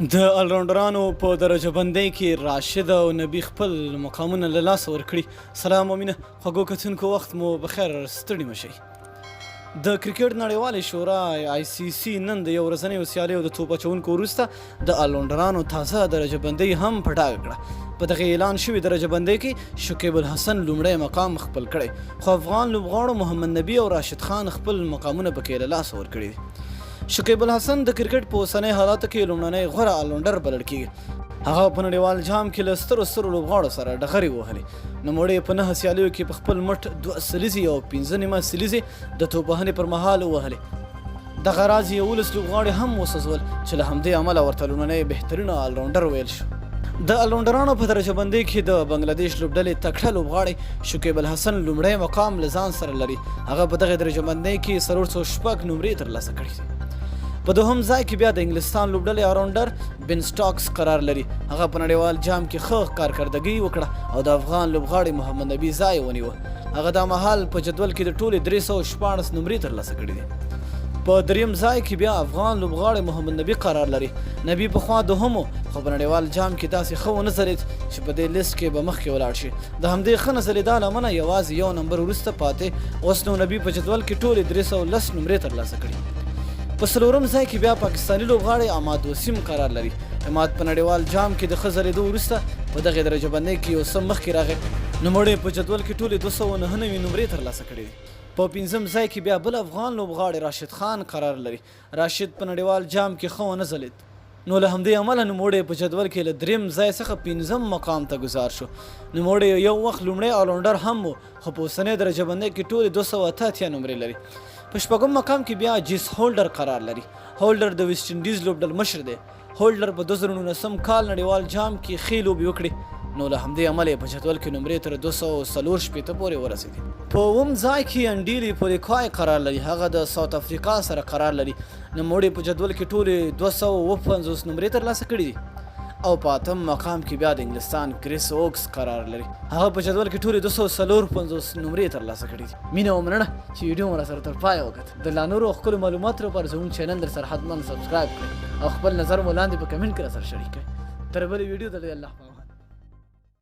د الراونډرانو په درجه بندۍ کې راشد او نبي خپل مقامونه له لاسه ورکړي. سلام او مینه خوږو کتونکو، وخت مو بخیر، ستړي مه شئ. د کرکټ نړیوالې شورا ICC نن د یو ورځنیو سیالیو د توپ اچونکو وروسته د الراونډرانو تازه درجه بندۍ هم په ډاګه کړه. په دغه اعلان شوي درجه بندۍ کې شکیب الحسن لومړی مقام خپل کړی، خو افغان لوبغاړو محمد نبي او راشد خان خپل مقامونه پکې له لاسه ورکړي دي. شکیب الحسن د کرکټ په اوسنۍ حالاتو کې لومړنی غوره الراونډر بلل کېږي. هغه په نړیوال جام کې له سترو لوبغاړو سره ډغرې وهلې. نوموړی په 9 سیالیو کې په خپل مټ 2 سلیزې او 15 نیمه سلیزې د توپ وهنې پر مهال ووهلې. دغه راز 11 لوبغاړي هم وسوځول چې له همدې امله ورته لومړنی بهترینه الراونډر ویل شو. د الراونډرانو په درجه بندۍ کې د بنګلادیش لوبډلې تکړه لوبغاړی شکیب الحسن لومړی مقام له ځان سره لري. هغه په دغه درجه بندۍ کې 406 نمرې ترلاسه کړي دي. په دوهم ځای کې بیا د انګلستان لوبډلې الراونډر بن سټاکس قرار لري. هغه په نړیوال جام کې ښه کارکردګي وکړه او د افغان لوبغاړي محمد نبي ځای ونیوه. هغه دا مهال په جدول کې د ټولې 314 نمرې ترلاسه کړي دي. په دریم ځای کې بیا افغان لوبغاړی محمد نبي قرار لري. نبي پخوا دوهم، خو په نړیوال جام کې داسې ښه ونه ځلید چې په دې لیست کې به مخکې ولاړ شي. د همدې ښه نه ځلېدا له امله یوازې یو نمبر وروسته پاتې. اوس نو نبي په جدول کې ټولې 310 نمرې ترلاسه کړي. په څلورم ځای کې بیا پاکستاني لوبغاړی عماد وسیم قرار لري. عماد په نړیوال جام کې د ښه ځلېدو وروسته په دغې درجه بندۍ کې یو څه مخکې راغی. نوموړی په جدول کې ټولې 299 نمرې ترلاسه کړي دي. په 5م ځای کې بیا بل افغان لوبغاړی راشد خان قرار لري. راشد په نړیوال جام کې ښه ونه ځلېد، نو له همدې امله نوموړی په جدول کې له 3م ځای څخه 5م مقام ته ګذار شو. نوموړی یو وخت لومړی الراونډر هم و، خو په اوسنۍ درجه بندۍ کې ټولې 288 نمرې لري. په 4م مقام کې بیا جیس هولډر قرار لري. هولډر د ویسټ انډیز لوبډل مشر دی. هولډر په 2019 کال نړیوال جام کې ښې لوبې وکړې، نو له همدې امله په جدول کې نمرې تر 244 پورې ورسېدې. په 9م ځای کې انډیلی پولیکای قرار لري. هغه د ساوت افریقا سره قرار لري. نوموړی په جدول کې ټولې 250 نمرې ترلاسه کړي دي. او په 8م مقام کې بیا د انګلستان کریس اوکس قرار لري. هغه په جدول کې ټولې 254 نمرې ترلاسه کړي دي. مینه او مننه چې ویډیو مو راسره تر پایه وکتل. د لا نورو ښکلو معلوماتو لپاره زموږ چینل در سره حتما سبسکرایب کړئ او خپل نظر مو لاندې په کمنټ کې راسره شریک کړئ. تر بلې ویډیو ته الله